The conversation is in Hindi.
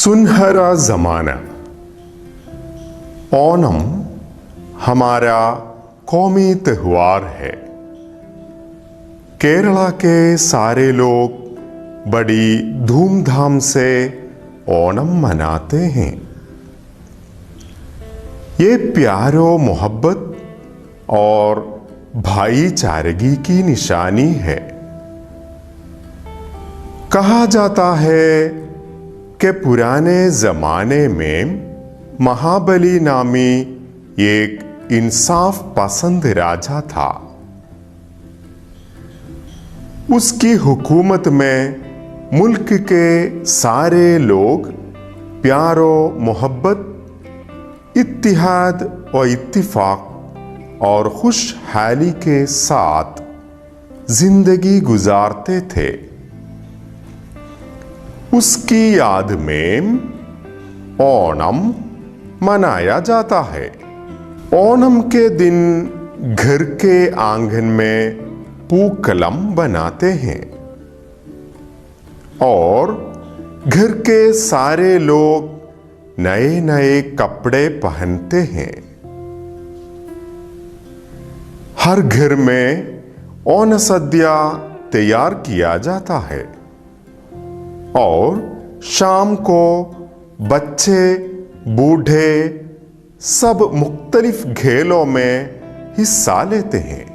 सुनहरा जमाना। ओणम हमारा कौमी त्योहार है। केरला के सारे लोग बड़ी धूमधाम से ओणम मनाते हैं। ये प्यार और मोहब्बत और भाईचारगी की निशानी है। कहा जाता है कि पुराने जमाने में महाबली नामी एक इंसाफ पसंद राजा था। उसकी हुकूमत में मुल्क के सारे लोग प्यार और मोहब्बत, इत्तिहाद और इत्तिफाक और खुशहाली के साथ जिंदगी गुजारते थे। उसकी याद में ओणम मनाया जाता है। ओणम के दिन घर के आंगन में पूक्कलम बनाते हैं और घर के सारे लोग नए नए कपड़े पहनते हैं। हर घर में ओण सद्या तैयार किया जाता है और शाम को बच्चे बूढ़े सब मुख्तलिफ खेलों में हिस्सा लेते हैं।